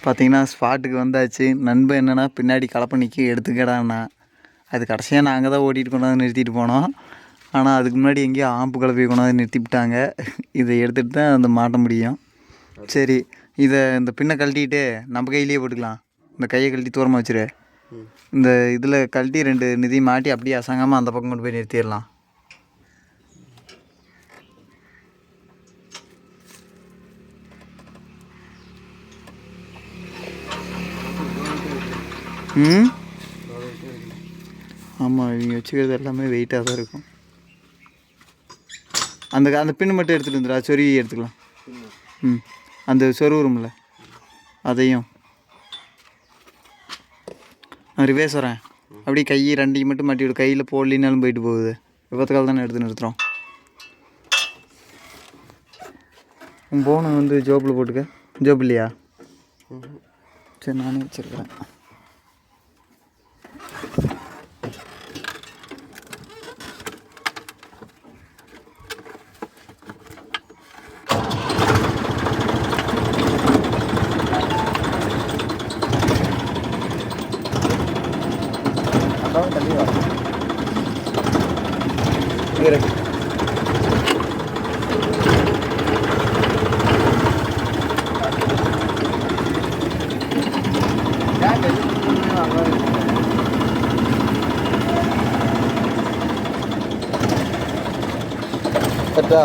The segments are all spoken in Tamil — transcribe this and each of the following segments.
பார்த்தீங்கன்னா ஸ்பாட்டுக்கு வந்தாச்சு. நண்பன் என்னென்னா பின்னாடி கலப்பை நிற்க எடுத்துக்கடான்னா, அது கடைசியாக நாங்கள் தான் ஓட்டிகிட்டு கொண்டாந்து நிறுத்திட்டு போனோம். ஆனால் அதுக்கு முன்னாடி எங்கேயோ ஆம்பு கலப்பையை கொண்டாந்து நிறுத்திவிட்டாங்க. இதை எடுத்துகிட்டு தான் அந்த மாட்ட முடியும். சரி, இதை இந்த பின்னை கழட்டிட்டு நம்ம கையிலேயே போட்டுக்கலாம். இந்த கையை கழட்டி தூரமாக வச்சுரு. இந்த இதில் கழட்டி 2 நிதியும் மாட்டி அப்படியே அசங்காமல் அந்த பக்கம் கொண்டு போய் நிறுத்திடலாம். ஆமாம், இவங்க வச்சுக்கிறது எல்லாமே வெயிட்டாக தான் இருக்கும். அந்த பின்னு மட்டும் எடுத்துகிட்டு வந்துடா, சொருவி எடுத்துக்கலாம். அந்த சொருவுரும்ல அதையும் ரிவேஸ் வரேன். அப்படியே கை 2 மட்டும் மாட்டி விடு. கையில் போடலினாலும் போயிட்டு போகுது. விபத்துக்கால் தானே எடுத்து நிறுத்துகிறோம். உன் போனை வந்து ஜோப்பில் போட்டுக்க. ஜோப் இல்லையா? சரி, நானே வச்சுருக்கிறேன். தள்ளி வா. கட்டா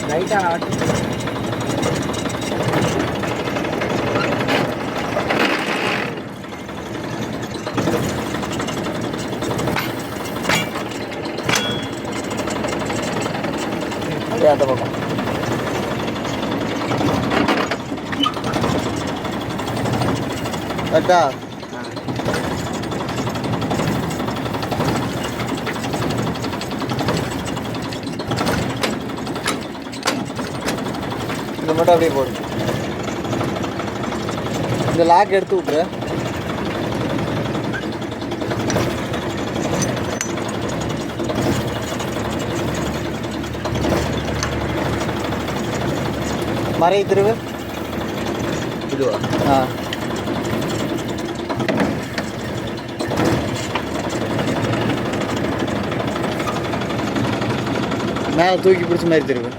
லைட்டாக ஆட்டு. அந்த பக்கம் கட்டா இந்த மட்டும் அப்படியே போடு. இந்த லாக் எடுத்து விட்ரு. மறைய திருவு இதுவா? மேலே தூக்கி பிடிச்ச மாதிரி திருவு.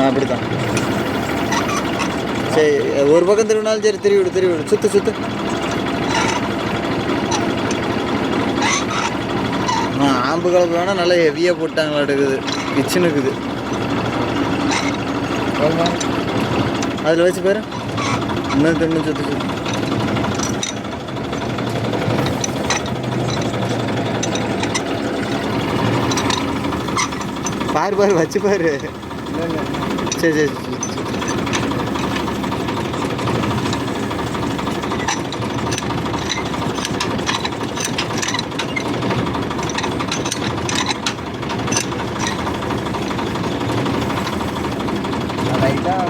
அப்படித்தான். சரி, ஒரு பக்கம் திருவினாலும் சரி, திருவி விடு. சுத்து. ஆம்பு கலப்பு வேணால் நல்லா ஹெவியாக போட்டாங்களா எடுக்குது. கிச்சன் இருக்குது அதில் வச்சு பாரு. இன்னும் சுத்து. பாரு வச்சு பாரு. சரி.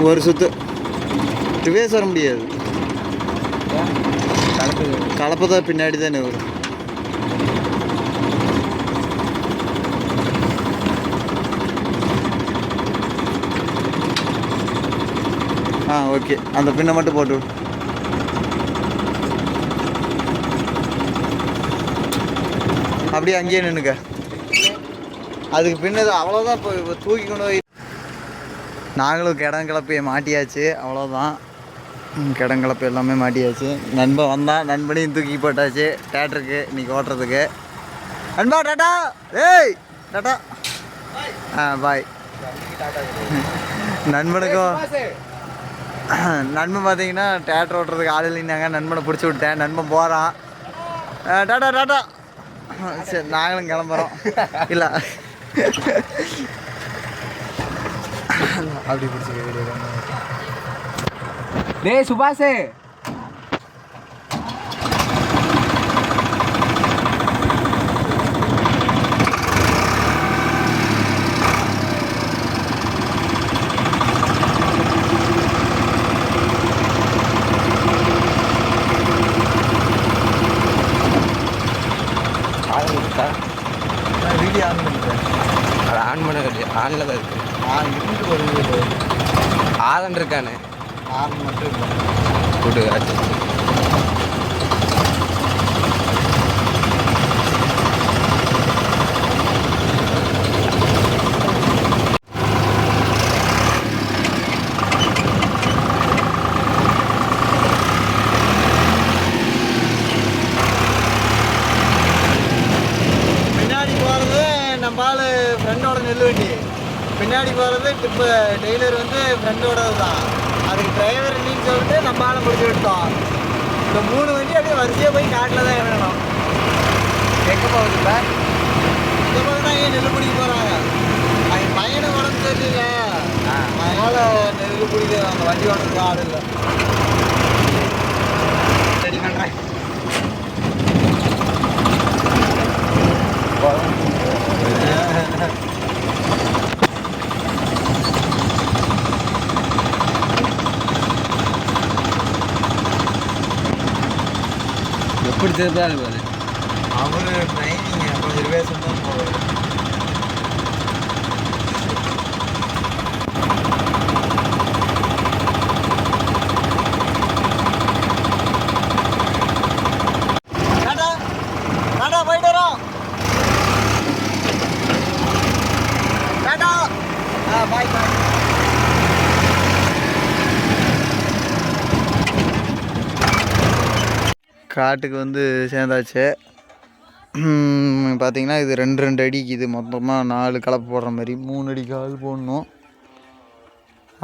ஒரு சுத்து ரிவேஸ் வர முடியாது. கலப்பு தான் பின்னாடி தானே வரும். ஓகே, அந்த பின்னை மட்டும் போட்டு விடு. அப்படியே அங்கேயே நின்றுக்க. அதுக்கு பின்னது அவ்வளோதான். இப்போ தூக்கி கொண்டு போய் நாங்களும் கிடங்கிழப்பையை மாட்டியாச்சு. அவ்வளோதான், கிடங்கிழப்பு எல்லாமே மாட்டியாச்சு. நண்பன் வந்தான், நண்பனையும் தூக்கி போட்டாச்சு தேட்டருக்கு இன்றைக்கி ஓட்டுறதுக்கு. நண்பா டாட்டா. ஏய் டாட்டா. பாய். நண்பனுக்கும் நண்பன் பார்த்தீங்கன்னா தேட்டர் ஓட்டுறதுக்கு ஆள் இல்லைன்னாங்க. நண்பனை பிடிச்சி விட்டேன். நண்பன் போகிறான். டாட்டா. சரி, நாங்களும் கிளம்புறோம். இல்லை அப்படி பிடிச்சிக்க வீடியோ. டேய் சுபாஷே, ஆனில் தான் இருக்குது. இருந்து ஒரு ஆலன் இருக்கானே, ஆறு மட்டும் இல்லை. கூட்டு பின்னாடி போகிறது நம்ம ஆள் ஃப்ரெண்டோட நெல் வண்டி, பின்னாடி போகிறது இப்போ டெய்லர் வந்து ஃப்ரெண்டோடது தான். அதுக்கு டிரைவர் இல்லைன்னு சொல்லிட்டு நம்ம ஆளை முடிச்சு விட்டோம். இந்த 3 வண்டி அப்படியே வரிசையாக போய் காட்டில் தான் இறங்கணும். எங்கே போகுது இப்போ? இங்கே போகுது தான். ஏன் நெல் பிடிக்க போகிறாங்க? அவங்க பையனை உடம்பு தெரியல, அதனால் நெல் பிடிக்க அந்த வண்டி ஓடுறதுக்கு ஆள் இல்லை. ரெடி பண்ணுறேன். எப்படி திருப்பாரு பாரு. அவர் ட்ரைனிங் கொஞ்சம் ரிவேஷன் தான் போவார். டாடா டாடா போயிட்டு வரோம். டாடா. பாய் பாய். காட்டுக்கு வந்து சேர்ந்தாச்சு. பார்த்திங்கன்னா இது 2 அடிக்கு, இது மொத்தமாக 4 கலப்பு போடுற மாதிரி 3 அடி கால் போடணும்.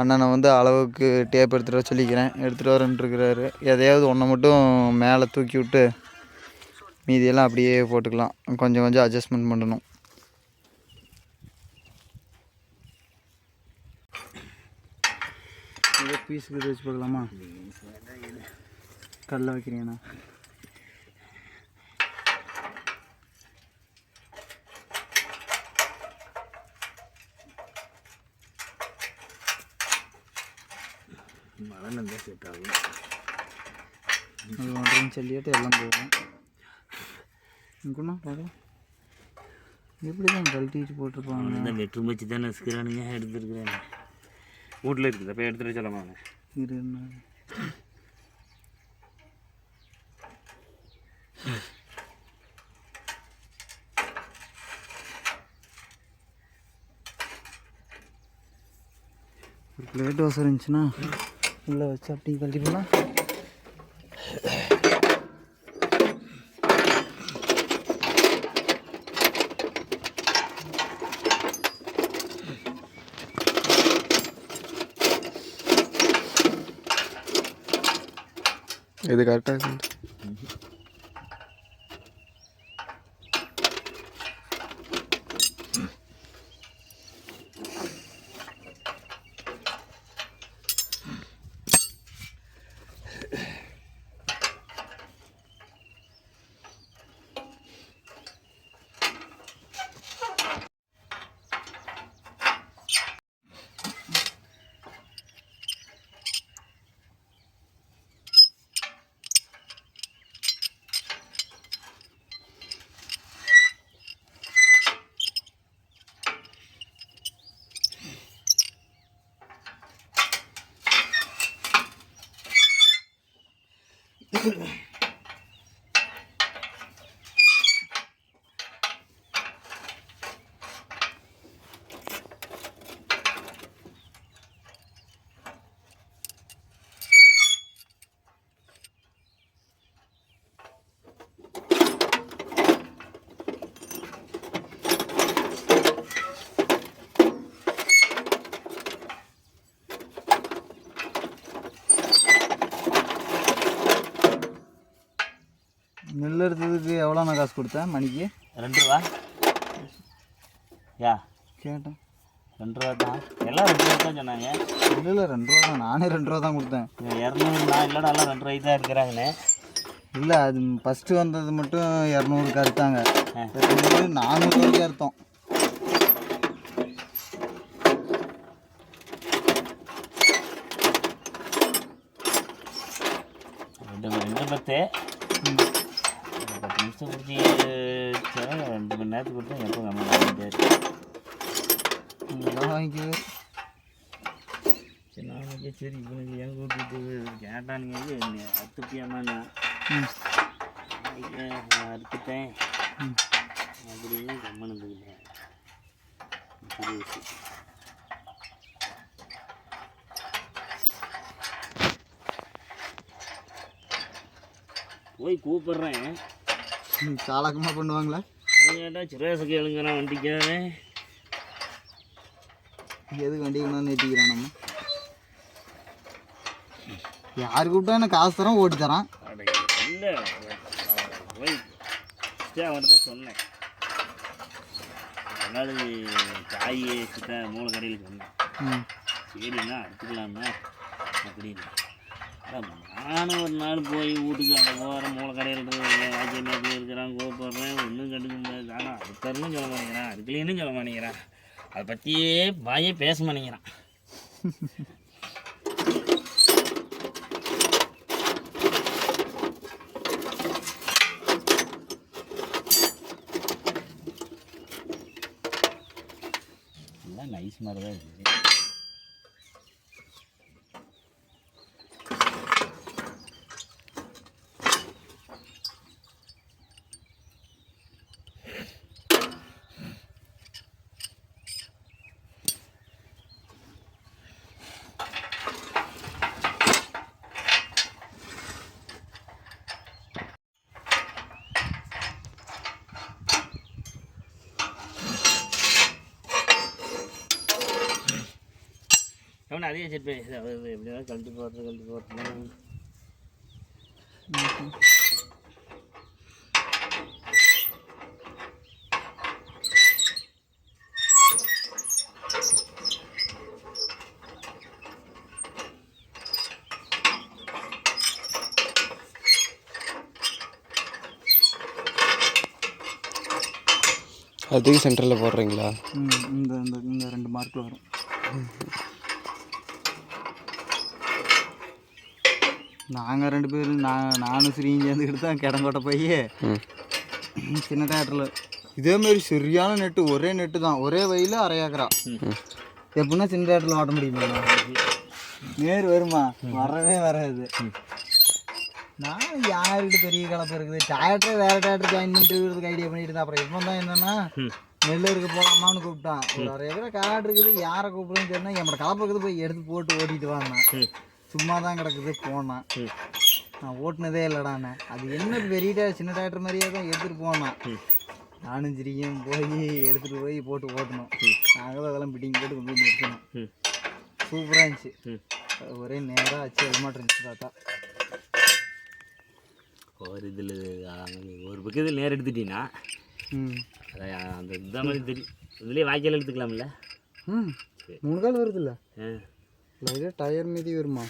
அண்ணனை வந்து அளவுக்கு டேப் எடுத்துகிட்டு வர சொல்லிக்கிறேன், எடுத்துகிட்டு வரேன்ட்டுருக்கிறாரு. எதையாவது ஒன்றை மட்டும் மேலே தூக்கி விட்டு மீதியெல்லாம் அப்படியே போட்டுக்கலாம். கொஞ்சம் கொஞ்சம் அட்ஜஸ்ட்மெண்ட் பண்ணணும். ஏதோ பீஸுக்கு வச்சு பார்க்கலாமா? கல்ல வைக்கிறீங்கண்ணா. மழை நல்லா செட் ஆகும். அது 1.5 இன்ச் சொல்லிட்டு எல்லாம் போகும். இங்குண்ணா பார்க்க எப்படி தான் கழட்டிட்டு போட்டிருப்பாங்க. இந்த லெட்ரு வச்சு தானே நசுக்கிறானுங்க. எடுத்துருக்குறேன், வீட்டில் இருக்குது. அப்போ எடுத்துகிட்டு சொல்லமாங்க. இது ஒரு பிளேட் வசம் இருந்துச்சுன்னா உள்ளே வச்சு அப்படி கழட்டிக்கலாம். இது கரெக்டாக நெல் எடுத்ததுக்கு எவ்வளோ நான் காசு கொடுத்தேன் மணிக்கு? 2 ரூபா. யா கேட்டேன். 2 ரூபா தான். எல்லாம் 2 ரூபா தான் சொன்னாங்க. இல்லை 2 ரூபா தான். நானே 2 ரூபா தான் கொடுத்தேன். 200 நான் இல்லைடா, எல்லாம் 2 ரூபாய்க்கு தான் இருக்கிறாங்கண்ணே. இல்லை, அது ஃபஸ்ட்டு வந்தது மட்டும் 200க்கு அறுத்தாங்க. 400 வரைக்கும் அர்த்தம். ரெண்டு 10 நிமிஷம் குடிச்சு 2 மணி நேரத்துக்கு கொடுத்தா எப்போ கம்மி. அதெல்லாம் வாங்கிக்குது. சரி நாளைக்கு சரி இவனுக்கு ஏன் கூப்பிட்டு கேட்டானுங்க என்ன அத்துப்பியாமாண்ணா அறுத்துட்டேன் அப்படின்னு கம்மனுக்குட்டேன். போய் கூப்பிட்றேன். சாலக்கமாக பண்ணுவாங்களா? கேட்டா சுரேஷுக்கு எழுங்கிறான் வண்டிக்காரன். எதுக்கு வண்டி கொண்டாந்து ஏற்றிக்கிறான்? நம்ம யார் கூப்பிட்டா எனக்கு காசு தரான், ஓட்டி தரான். இல்லை போய் அவன்கிட்ட தான் சொன்னேன். அதனால காய் கிட்ட மூளை கடையில் சொன்னேன். சரிண்ணா எடுத்துக்கலாமா அப்படின்னு. நானும் ஒரு நாள் போய் வீட்டுக்கு அங்கே போகிறேன், மூளை கடையில் ஆச்சரியத்தில் இருக்கிறான், கூப்பிட்றேன், ஒன்றும் கண்டுக்க முடியாது. ஆனால் அடுத்தரணும் சொல்ல மாட்டேங்கிறான், அடுக்கலைன்னு சொல்ல மாட்டேங்கிறான், அதை பற்றியே பாயே பேச மாட்டேங்கிறான். எல்லாம் நைஸ் மாதிரி தான் இருக்குது. அவனை அதே வச்சுருப்பேன், எப்படியாவது கழட்டி போகிறது. அதுக்கு சென்டரில் போடுறீங்களா? இந்த இந்த இந்த 2 மார்க்கில் வரும். நாங்கள் 2 பேரும் நானும் ஸ்ரீயும் சேர்ந்துக்கிட்டு தான் கிடங்கோட்டை போய் சின்ன தேட்டரில் இதேமாரி சரியான நெட்டு, ஒரே நெட்டு தான், ஒரே வயலில் 1/2 ஏக்கரா. எப்படின்னா சின்ன தேட்டரில் ஓட்ட முடியுமா? நேர் வருமா? வரவே வராது. நான் யாருக்கிட்ட பெரிய கலப்பு இருக்குது, டேரக்டரே வேறு டேரக்டர் ஜாயின் பண்ணிட்டு இருக்கிறதுக்கு ஐடியா பண்ணிட்டு தான். அப்புறம் இப்போ தான் என்னென்னா நெல் இருக்க போகலாமான்னு கூப்பிட்டான். ஒரு 1/2 ஏக்கரா காடு இருக்குது, யாரை கூப்பிடுன்னு சொன்னால் என்னோட கலப்பு இருக்குது, போய் எடுத்து போட்டு ஓட்டிட்டு வாங்க. சும்மா தான் கிடக்குது போனான். நான் ஓட்டினதே இல்லைடாண்ணே. அது என்ன பெரிய சின்ன டேரக்டர் மாதிரியே தான் எடுத்துகிட்டு போனான். நானும் சரியும் போய் எடுத்துகிட்டு போய் போட்டு ஓட்டணும். நாங்கள் அதெல்லாம் பிட்டிங் போட்டு கொண்டு போய் நிறுத்தணும். சூப்பராக இருந்துச்சு. ஒரே நேராக ஆச்சு, ஹெல்மெட் இருந்துச்சு பார்த்தா. ஒரு இதில் ஒரு பக்கத்தில் நேரம் எடுத்துட்டீங்கன்னா அதான் அந்த இந்த மாதிரி தெரியும். இதுலேயே வாய்க்கால் எடுத்துக்கலாம்ல. 3 கால் வருது இல்லை? லைட்டாக டயர் மீதி வருமா?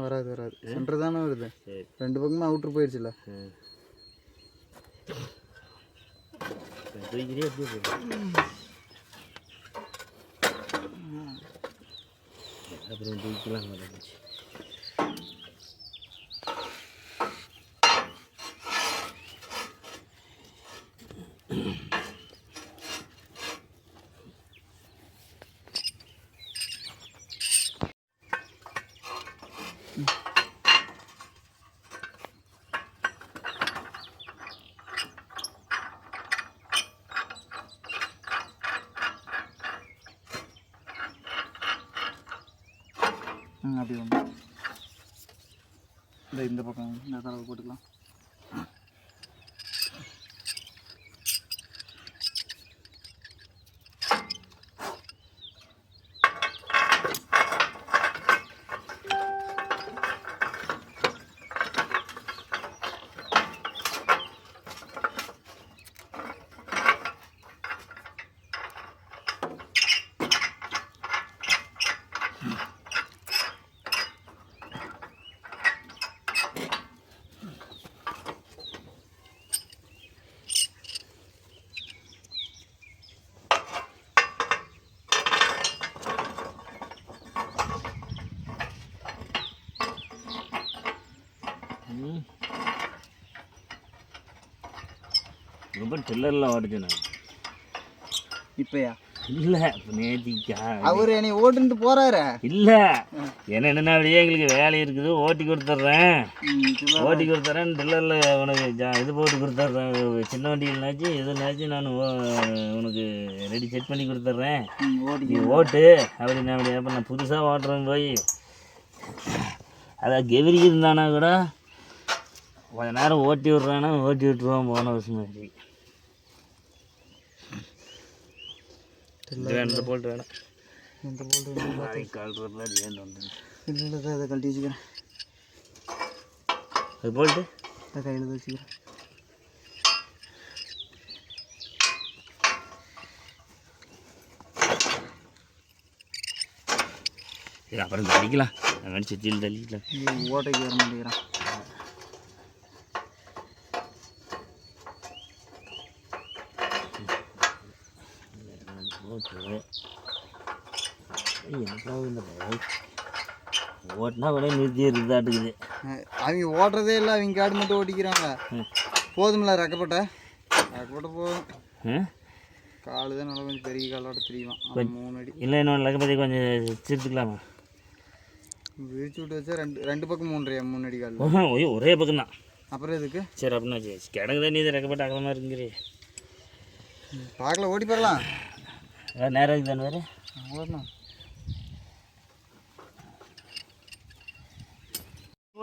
வராது வராது, சென்டர் தானே வருது. 2 பக்கமும் அவுட்ரு போயிடுச்சுல்ல. தூக்கிட்டே அப்படியே போயிடும். அப்புறம் தூக்கிலாம் வந்துச்சு. அப்படி வந்து இந்த பக்கம் இந்த தடவை போட்டுக்கலாம். ரொம்ப டில்லரில் ஓடிச்சு நான் இப்போயா இல்லை இப்போ நேத்திக்கா அவர் என்னை ஓட்டுன்ட்டு போறாரு. இல்லை என்னென்னா அப்படியே எங்களுக்கு வேலை இருக்குது ஓட்டி கொடுத்துட்றேன் ஓட்டி கொடுத்துட்றேன் டில்லரில் உனக்கு இது போட்டு கொடுத்துட்றேன் சின்ன வண்டிகள்னாச்சும் எதுனாச்சும் நான் உனக்கு ரெடி செட் பண்ணி கொடுத்துட்றேன் நீ ஓட்டு அப்படின்னு அப்படி அப்போ நான் புதுசாக ஓட்டுறேன் போய் அதான் கெவிரி இருந்தானா கூட கொஞ்ச நேரம் ஓட்டி விட்றானா ஓட்டி விட்டுருவான் போன வருஷம் மாதிரி வேணும் போல்ட்டு வேணாம் இந்த போல்ட்டு கழுறதுல அது ஏன் வந்து இல்லை அதை கழட்டி வச்சுக்கிறேன். அது போல்ட்டு அதை கையில் தான் வச்சுக்கிறேன். சரி அப்புறம் தள்ளிக்கலாம் அவன் சுற்றியில் தள்ளிக்கலாம் ஓட்டைக்கு வர மாட்டேங்கிறான். ஓட்டினா கூட நிறுத்தி இருந்தாட்டுக்குது. அவங்க ஓட்டுறதே இல்லை, அவங்க காடு மட்டும் ஓட்டிக்கிறாங்க. போதுமில்ல ரெக்கப்பட்ட போதும். காலு தான் நல்லா கொஞ்சம் பெரிய காலோட தெரியுமா 3 அடி. இல்லை இன்னொன்று லக்கப்பத்தி கொஞ்சம் சிரித்துக்கலாமா விரிச்சு விட்டு வச்சா ரெண்டு பக்கம் 3 அடி கால். ஓய்யோ ஒரே பக்கம் தான். அப்புறம் எதுக்கு? சரி அப்படின்னா கிடங்குதான் நீ ரெக்கப்பட்ட அகலமாக இருக்குங்கிறீ பார்க்கல ஓட்டி போடலாம். நேரம் இருக்குது தானே வேறு அவ்வளோதான்.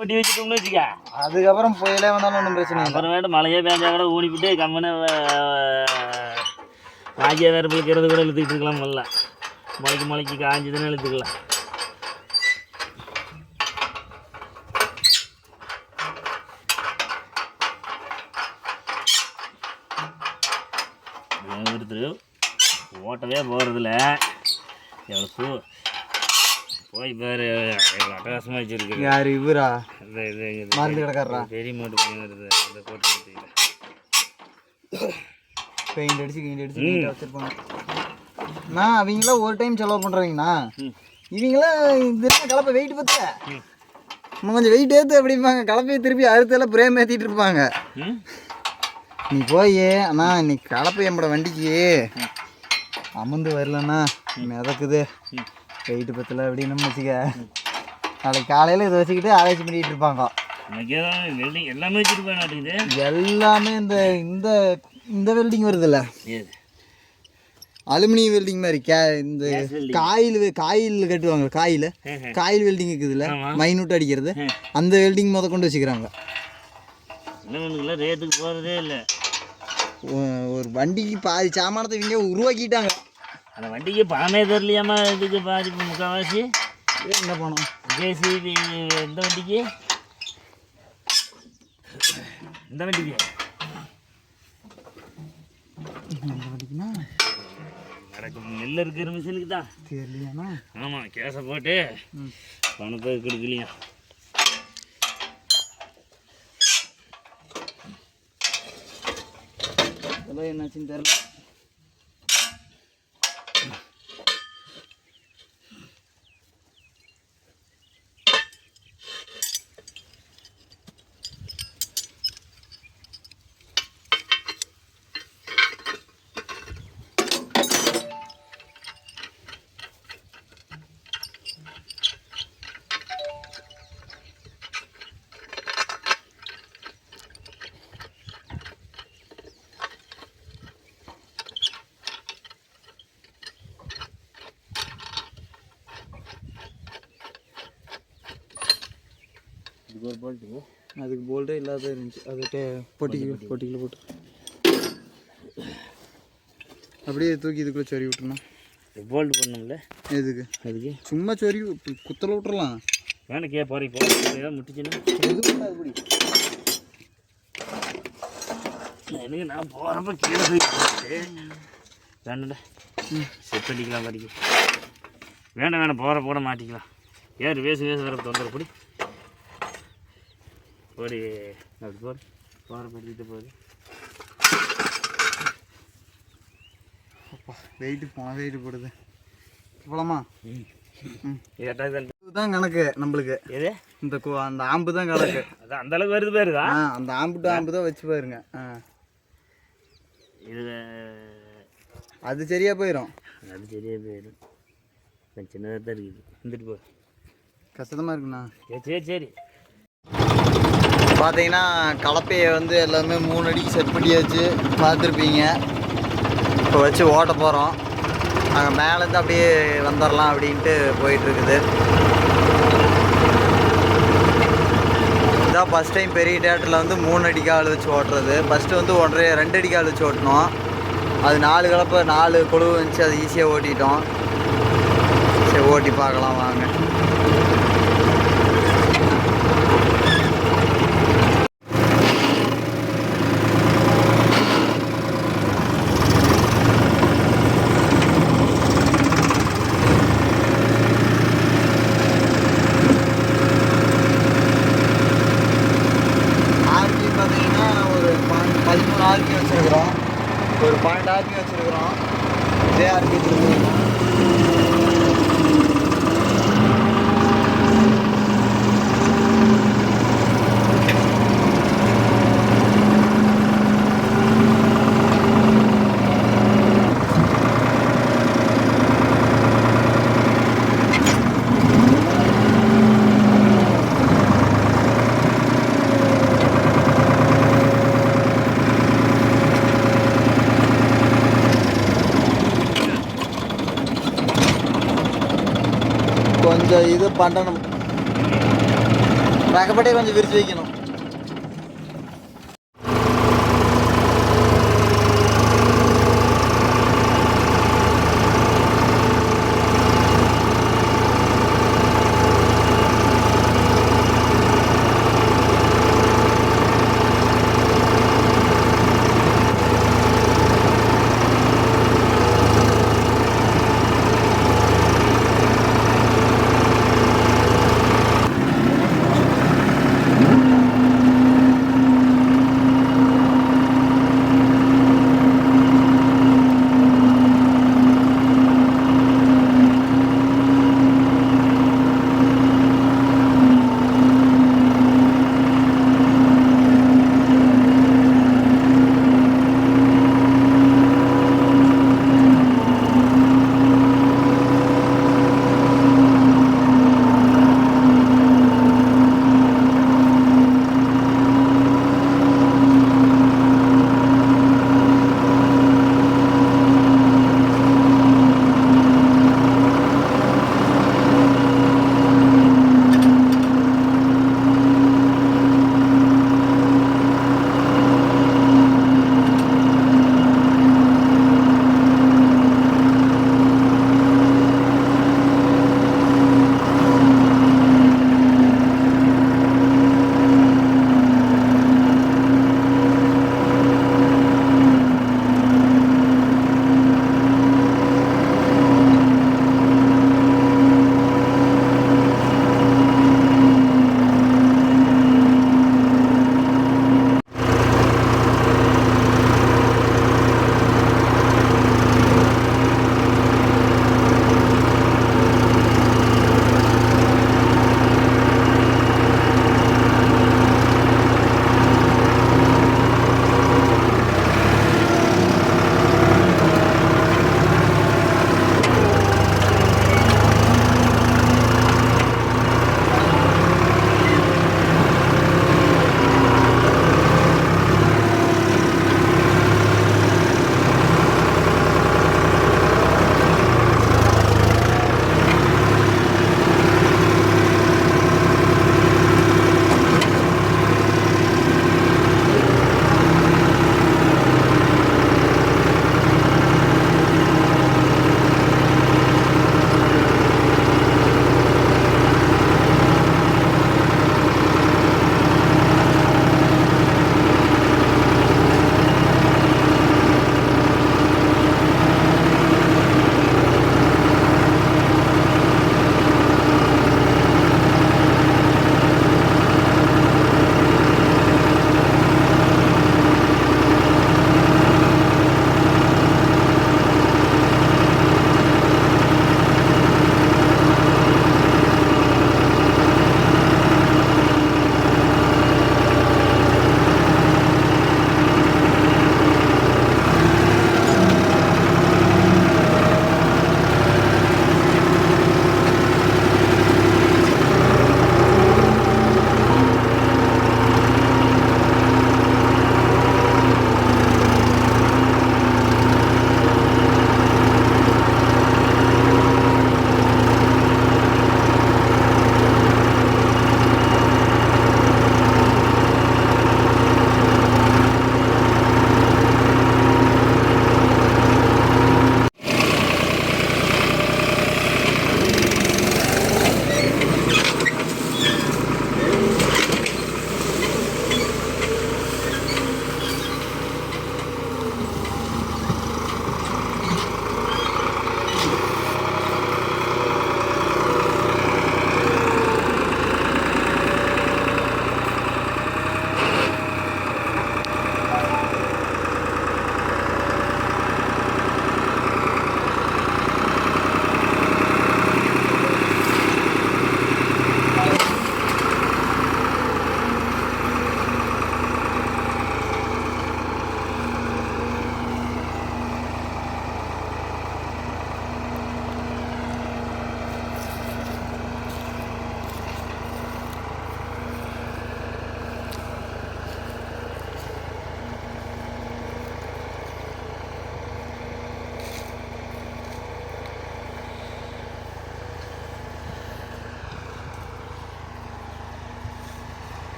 ஓட்டி வச்சுட்டோம்னு வச்சுக்கா அதுக்கப்புறம் புயலே வந்தாலும் ஒன்றும் பிரச்சனை இல்லை. அப்புறமேட்டு மழையே பேஞ்சா கூட ஊனிப்பிட்டு கம்மனு காய்ச்சியா வேறு பிடிக்கிறது கூட இழுத்துக்கிட்டு இருக்கலாம். முதல்ல மலைக்கு காய்ஞ்சதுன்னு இழுத்துக்கலாம். ஒருத்தர் ஓட்டவே போகிறதில்ல எவ்வளோ போய் பாரு எவ்வளோ அட்டகாசமாக வச்சுருக்கு. யார் இவரா? இது மருந்து கிடக்காரா? பெரிய மாட்டு வருது அந்த கோட்டை பெயிண்ட் அடிச்சு வச்சுருப்பாங்க. நான் அவங்களாம் ஒரு டைம் செலவு பண்ணுறவங்கண்ணா, இவங்களாம் இதெல்லாம் கலப்பை வெயிட் பற்ற இன்னும் கொஞ்சம் வெயிட் ஏற்று அப்படிம்பாங்க. கலப்பையை திருப்பி அறுத்தெல்லாம் பிரேம் ஏற்றிட்டு இருப்பாங்க. நீ போய் அண்ணா இன்னைக்கு கலப்பை நம்மளோட வண்டிக்கு அமர்ந்து வரலண்ணா மிதக்குது வெயிட்டு பற்றல அப்படின்னு வச்சுக்க, நாளைக்கு காலையில் இதை வச்சுக்கிட்டு ஆராய்ச்சி பண்ணிகிட்டு இருப்பாங்க. எல்லாமே வச்சுருப்பேன். எல்லாமே இந்த இந்த இந்த வெல்டிங் வருதுல்ல, அலுமினியம் வெல்டிங் மாதிரி இந்த காயில் கட்டுவாங்க. காயில் வெல்டிங் இருக்குதுல்ல, மைனூட் அடிக்கிறது, அந்த வெல்டிங் முத கொண்டு வச்சுக்கிறாங்க. ரேட்டுக்கு போகிறதே இல்லை. ஒரு வண்டிக்கு பாதி சாமானத்தை இவங்க உருவாக்கிட்டாங்க. அந்த வண்டிக்கு பணமே தரலையாமா? இதுக்கு பாதி முக்கால்வாசி என்ன பணம்? ஜேசிபி இந்த வண்டிக்கு நடக்கும் நெல் இருக்கிற மிஷினுக்கு தான் தெரியலையாண்ணா. ஆமாம் கேஸை போட்டு பணத்தை கொடுக்கலையா? அதெல்லாம் என்னாச்சுன்னு தெரியல. இதுக்கு ஒரு போல்ட்டு, அதுக்கு போல்ட்டே இல்லாத இருந்துச்சு. அது பொட்டிக்கில் போட்டு அப்படியே தூக்கி இதுக்குள்ளே சொறி விட்டுருணும். போல்ட் பண்ணணும்ல எதுக்கு? அதுக்கு சும்மா சொறி குத்தல விட்டுறலாம். வேணும் கே போகிறீங்க போக முட்டிச்சுன்னா எது பண்ணாது இப்படி. எனக்கு நான் போகிறப்ப கீழே போய் வேணும்டா செட் பண்ணிக்கலாம் படிக்க வேண்டாம் போகிற போட மாட்டிக்கலாம். ஏன் வேசு வர தொந்தரவு படி போடி அப்படி போகிற படிக்கிட்டு போகுது. வெயிட்டு போடுது இவ்வளோமா? இதுதான் கணக்கு நம்மளுக்கு. எது இந்த அந்த ஆம்பு தான் கணக்கு. அதான் அந்த அளவுக்கு வருது பாருதா. அந்த ஆம்பு தான் வச்சு பாருங்க. இது அது சரியா போயிடும். அது சரியாக போயிடும். சின்னதாக தான் இருக்குது. வந்துட்டு போ. கஷ்டமாக இருக்குண்ணா. சரி சரி. பார்த்தீங்கன்னா கலப்பையை வந்து எல்லாமே 3 அடிக்கு செட் பண்ணியாச்சு, பார்த்துருப்பீங்க. இப்போ வச்சு ஓட்ட போகிறோம். நாங்கள் மேலேருந்து அப்படியே வந்துடலாம் அப்படின்ட்டு போயிட்டுருக்குது. இதான் ஃபஸ்ட் டைம் பெரிய தேட்டரில் வந்து 3 அடிக்கு ஆள் வச்சு ஓட்டுறது. ஃபஸ்ட்டு வந்து 2 அடிக்கு ஆள் வச்சு ஓட்டினோம். அது 4 கலப்பை 4 கொழுவு வந்துச்சு, அது ஈஸியாக ஓட்டிட்டோம். சரி ஓட்டி பார்க்கலாம் வாங்க. ஆர்பி பார்த்தீங்கன்னா ஒரு 13 ஆர்பி வச்சுருக்குறோம். ஒரு 12 ஆர்பி வச்சுருக்குறோம். இதே ஆர்பி வச்சுருக்கோம். கொஞ்சம் இது பண்ணணும், ரகப்பட்டே கொஞ்சம் விரிச்சு வைக்கணும்.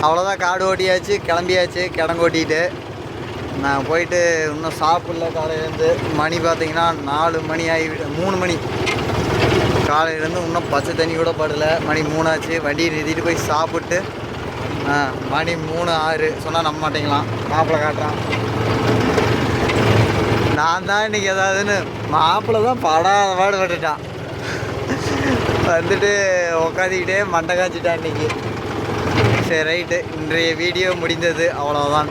அவ்வளோதான், காடு ஓட்டியாச்சு, கிளம்பியாச்சு. கிடங்கு ஓட்டிட்டு நான் போயிட்டு இன்னும் சாப்பிடல. காலையிலேருந்து மணி பார்த்திங்கன்னா 4 மணி ஆகி 3 மணி. காலையிலேருந்து இன்னும் பச்சை தண்ணி கூட படலை. மணி 3 ஆச்சு. வண்டியை நிறுத்திட்டு போய் சாப்பிட்டு மணி 3:06 சொன்னால் நம்ப மாட்டேங்களாம். மாப்பிள்ளை காட்டுறான். நான் தான் இன்றைக்கி ஏதாவதுன்னு மாப்பிள்ளை தான் படாத பாடுபட்டுட்டான். வந்துட்டு உக்காந்துக்கிட்டே மண்டை காய்ச்சிட்டான் இன்றைக்கி. சரி ரைட்டு, இன்றைய வீடியோ முடிந்தது. அவ்வளோதான்.